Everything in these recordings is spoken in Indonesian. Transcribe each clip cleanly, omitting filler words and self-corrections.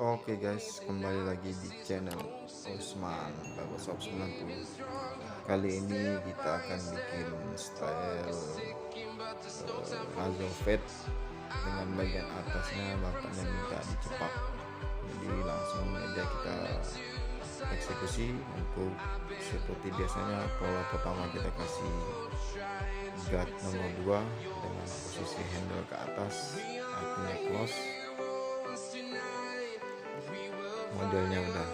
Oke guys, kembali lagi di channel Osman Barbershop 90. Kali ini kita akan bikin style Razor Fade dengan bagian atasnya bapaknya minta dicepak. Jadi langsung aja kita eksekusi. Untuk seperti biasanya, pola pertama kita kasih guard nomor 2 dengan posisi handle ke atas, artinya close. Modelnya udah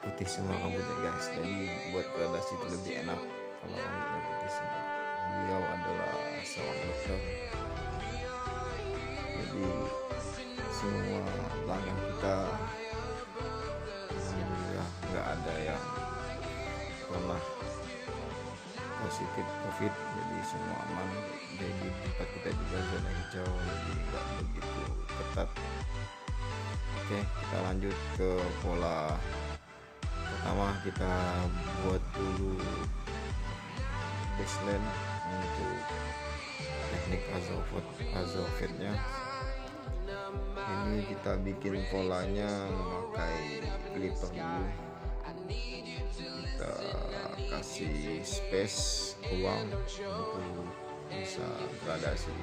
putih semua rambutnya guys, jadi buat gradasi itu lebih enak kalau rambutnya putih semua. Beliau adalah seorang dokter, jadi semua pelanggan kita alhamdulillah nggak ada yang pernah positif COVID, jadi semua aman. Jadi tempat kita juga zona hijau, jadi nggak begitu ketat. Oke, kita lanjut ke pola pertama. Kita buat dulu baseline untuk teknik Razor Fade nya. Ini kita bikin polanya memakai clipper dulu. Kita kasih space ruang untuk bisa gradasi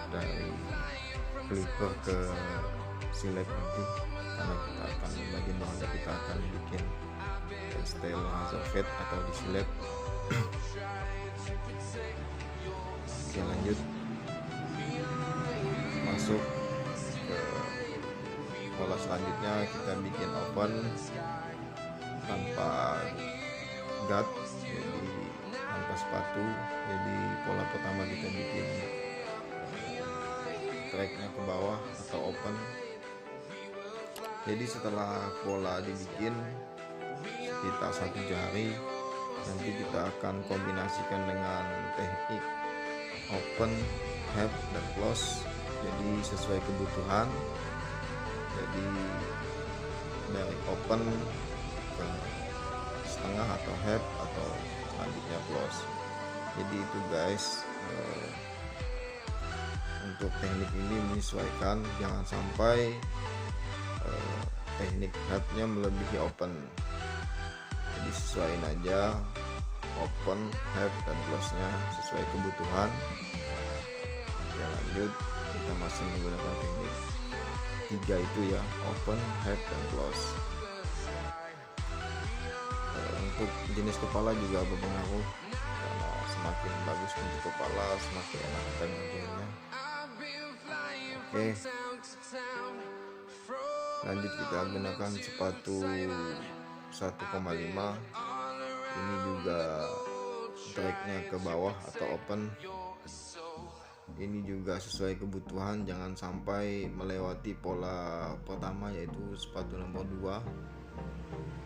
dari clipper ke silet nanti, karena kita akan bagian bawahnya kita akan bikin style Razor Fade atau di silet. Oke, lanjut masuk ke pola selanjutnya. Kita bikin open tanpa guard, jadi tanpa sepatu. Jadi pola pertama kita bikin tracknya ke bawah atau open. Jadi setelah pola dibikin sekitar 1 jari, nanti kita akan kombinasikan dengan teknik open, half, dan close. Jadi sesuai kebutuhan. Jadi dari open ke setengah atau half, atau selanjutnya close. Jadi itu guys, untuk teknik ini menyesuaikan, jangan sampai teknik headnya melebihi open. Jadi sesuaiin aja open, head, dan close nya sesuai kebutuhan. Oke, lanjut, kita masih menggunakan teknik 3 itu ya, open, head, dan close. Untuk jenis kepala juga berpengaruh, karena semakin bagus untuk kepala semakin enak kita ngerjainnya. Oke, lanjut kita gunakan sepatu 1,5. Ini juga tracknya ke bawah atau open. Ini juga sesuai kebutuhan, jangan sampai melewati pola pertama, yaitu sepatu nomor 2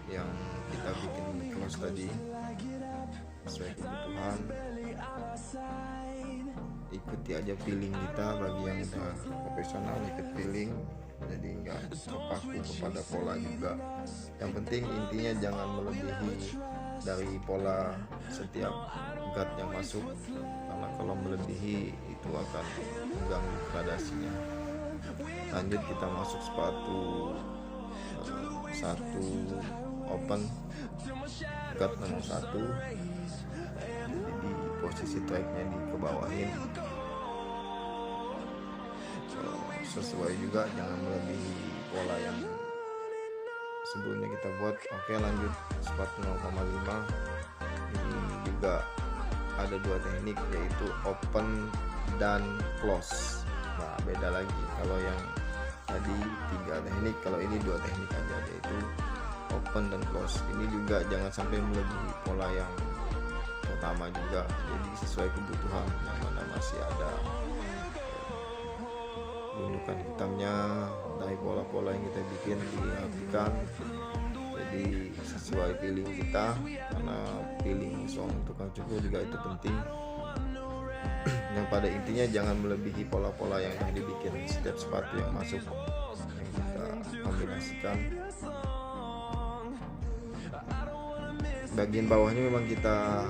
yang kita bikin close tadi. Sesuai kebutuhan, ikuti aja feeling kita. Bagi yang udah profesional ikut feeling, jadi nggak terpaku kepada pola juga. Yang penting intinya jangan melebihi dari pola setiap guard yang masuk, karena kalau melebihi itu akan mengganggu gradasinya. Lanjut kita masuk sepatu 1 open, guard nomor 1. Jadi posisi tracknya di kebawahin, sesuai juga, jangan melebihi pola yang sebelumnya kita buat. Oke, lanjut sepatu 0,5. Ini juga ada 2 teknik, yaitu open dan close. Nah, beda lagi, kalau yang tadi 3 teknik, kalau ini 2 teknik aja, yaitu open dan close. Ini juga jangan sampai melebihi pola yang pertama juga, jadi sesuai kebutuhan. Yang mana masih ada gundukan hitamnya dari pola-pola yang kita bikin, dirapikan jadi sesuai feeling kita, karena feeling song tukang cukur juga itu penting. Yang pada intinya jangan melebihi pola-pola yang dibikin setiap sepatu yang masuk, yang kita kombinasikan. Bagian bawahnya memang kita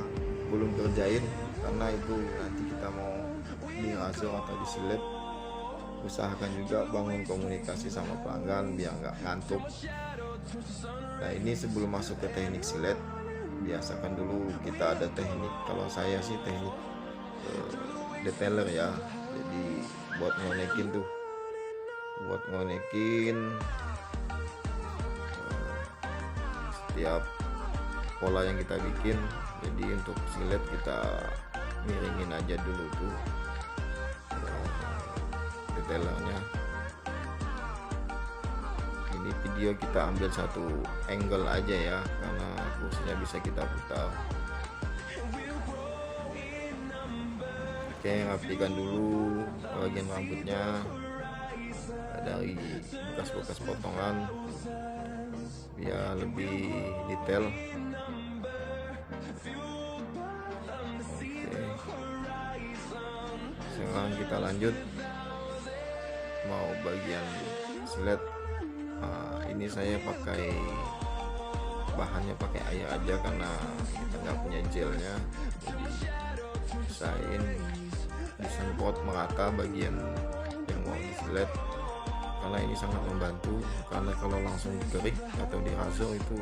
belum kerjain, karena itu nanti kita mau di razor atau di silet. usahakan juga bangun komunikasi sama pelanggan biar nggak ngantuk. Nah ini sebelum masuk ke teknik silet, biasakan dulu kita ada teknik, kalau saya sih teknik detailer ya. Jadi buat ngonekin setiap pola yang kita bikin. Jadi untuk silet kita miringin aja dulu tuh detailernya. Ini video kita ambil satu angle aja ya, karena kursinya bisa kita putar. Oke, rapikan dulu bagian rambutnya dari bekas-bekas potongan biar lebih detail. Oke, sekarang kita lanjut mau bagian silet. Ini saya pakai bahannya pakai air aja karena kita nggak punya gelnya, jadi usahain disemprot merata bagian yang mau disilet, karena ini sangat membantu. Karena kalau langsung dikerik atau dirasur itu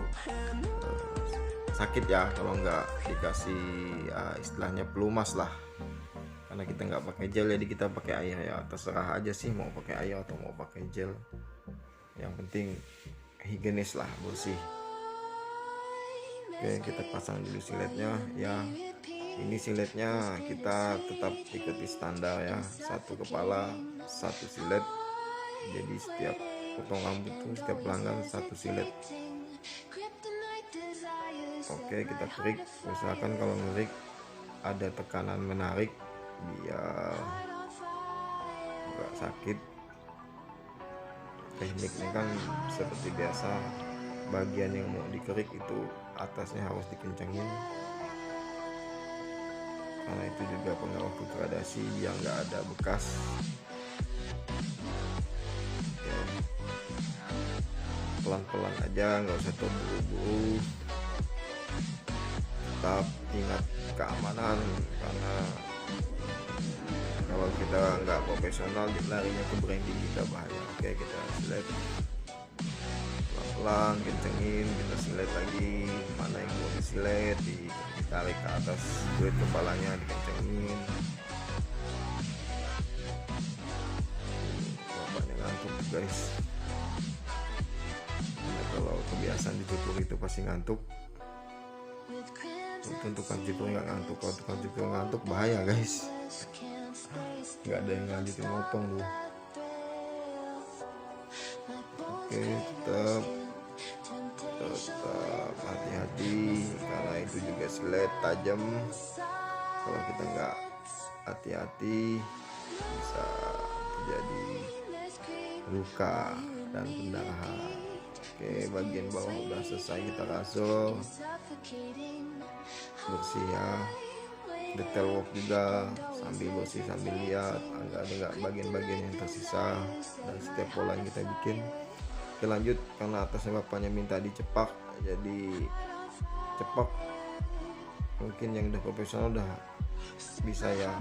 sakit ya kalau nggak dikasih istilahnya pelumas lah, karena kita nggak pakai gel. Jadi kita pakai air ya, terserah aja sih mau pakai air atau mau pakai gel, yang penting higienis lah, bersih. Oke, kita pasang dulu siletnya ya. Ini siletnya kita tetap ikuti standar ya, satu kepala satu silet. Jadi setiap potong rambut tuh setiap pelanggan satu silet. Oke, kita kerik. Misalkan kalau ngerik ada tekanan menarik biar nggak sakit. Tekniknya kan seperti biasa, bagian yang mau dikerik itu atasnya harus dikencangin, karena itu juga pengaruh ke gradasi biar nggak ada bekas. Oke. Pelan-pelan aja, nggak usah terburu-buru. Tetap ingat keamanan, karena kalau kita nggak profesional larinya ke branding kita bahaya. Oke, kita silet pelan-pelan, kencengin, kita silet lagi. Mana yang mau disilet ditarik ke atas kulit kepalanya, dikencengin. Bapaknya ngantuk guys, nah, kalau kebiasaan dicukur itu pasti ngantuk. Untuk tukang cukur nggak ngantuk, kalau tukang cukur ngantuk bahaya guys, nggak ada yang lanjutin motong loh. Oke, tetap hati-hati, karena itu juga silet tajam. Kalau kita nggak hati-hati bisa terjadi luka dan pendarahan. Oke, bagian bawah udah selesai kita rasur, bersih ya. Detail work juga, sambil bersih sambil lihat ada nggak bagian-bagian yang tersisa dari setiap pola yang kita bikin. Oke, lanjut, karena atasnya bapaknya minta dicepak, jadi cepak. Mungkin yang udah profesional udah bisa ya.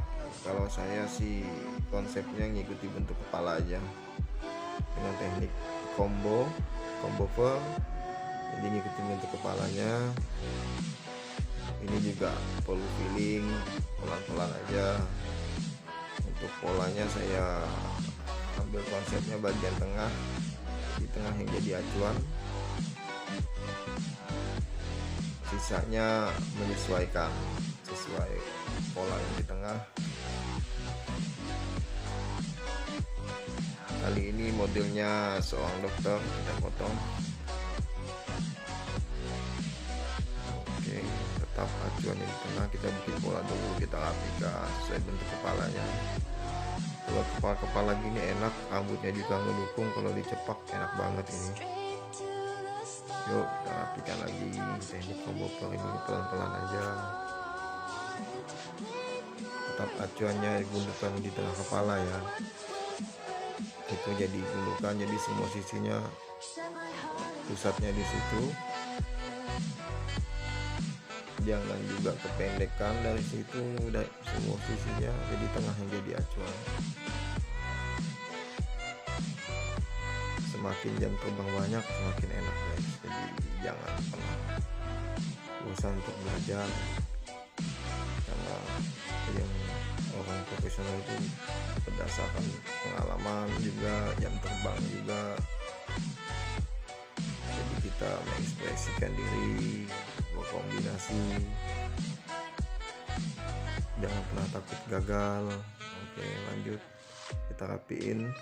Kalau saya sih konsepnya ngikuti bentuk kepala aja dengan teknik combo fur. Jadi ngikuti bentuk kepalanya. Ini juga perlu feeling, pelan-pelan aja. Untuk polanya saya ambil konsepnya bagian tengah, di tengah yang jadi acuan. Sisanya menyesuaikan sesuai pola yang di tengah. Kali ini modelnya seorang dokter, kita potong. Oke, tetap acuan di tengah, kita bikin pola dulu, kita rapikan sesuai bentuk kepalanya. Kalau kepala gini enak, rambutnya juga ngedukung, kalau dicepak enak banget ini. Yuk kita rapikan lagi. Teknik combo fur ini pelan-pelan aja, tetap acuannya gundukan di tengah kepala ya. Itu jadi gundukan, jadi semua sisinya pusatnya di situ. Jangan juga kependekan dari situ, udah semua sisinya jadi tengah yang jadi acuan. semakin jam terbang banyak semakin enak guys. Jadi jangan pernah bosan untuk belajar, karena yang orang profesional itu berdasarkan pengalaman juga, jam terbang juga. Jadi kita mengekspresikan diri, berkombinasi, jangan pernah takut gagal. Oke, lanjut, kita rapiin.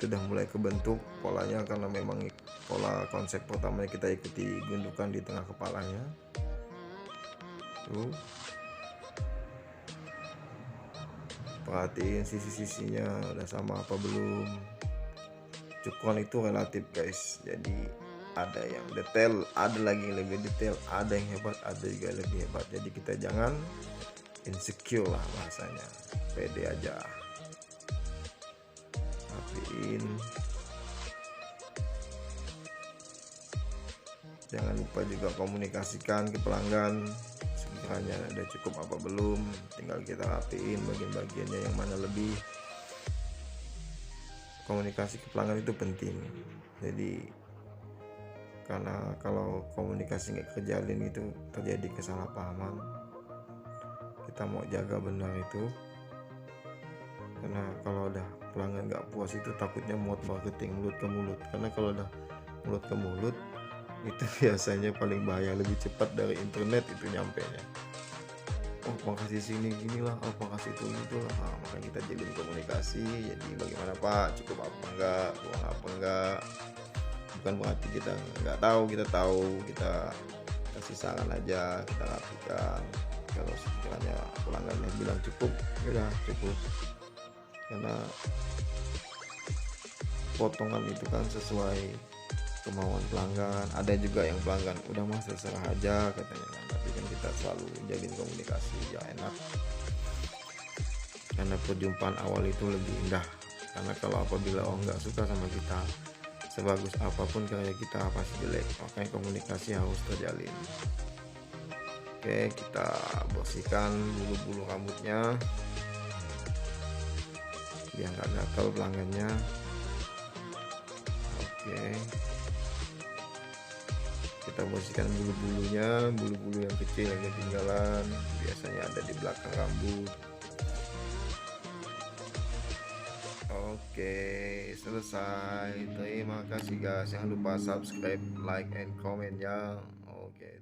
Itu udah mulai kebentuk polanya, karena memang pola konsep pertamanya kita ikuti gundukan di tengah kepalanya tuh. Perhatiin sisi-sisinya udah sama apa belum. Cukuran itu relatif guys, jadi ada yang detail, ada lagi yang lebih detail, ada yang hebat, ada juga yang lebih hebat. Jadi kita jangan insecure lah bahasanya, pede aja. Rapiin. Jangan lupa juga komunikasikan ke pelanggan, sekiranya ada cukup apa belum, tinggal kita rapiin bagian-bagiannya yang mana lebih. Komunikasi ke pelanggan itu penting. Jadi karena kalau komunikasi nggak kejalin itu terjadi kesalahpahaman. Kita mau jaga benar itu, karena kalau udah pelanggan nggak puas itu takutnya muat marketing mulut ke mulut. Karena kalau udah mulut ke mulut itu biasanya paling bahaya, lebih cepat dari internet itu nyampenya. Oh makasih sini gini lah, oh makasih itu gitu lah. Nah, makanya kita jalin komunikasi. Jadi bagaimana Pak, cukup apa enggak, kurang apa enggak. Bukan berarti kita nggak tahu, kita tahu, kita kasih saran aja, kita rapikan. Kalau sekiranya pelanggannya bilang cukup, ya cukup. Karena potongan itu kan sesuai kemauan pelanggan. Ada juga yang pelanggan udah mas terserah aja katanya kan, tapi kan kita selalu jalin komunikasi ya enak, karena perjumpaan awal itu lebih indah. Karena kalau apabila orang nggak suka sama kita, sebagus apapun karya kita pasti jelek. Makanya komunikasi harus terjalin. Oke, kita bersihkan bulu-bulu rambutnya biar nggak gatal pelanggannya. Oke, kita bersihkan bulu-bulunya, bulu-bulu yang kecil yang ketinggalan biasanya ada di belakang rambut. Oke, selesai. Terima kasih guys, jangan lupa subscribe, like, and comment ya. Oke.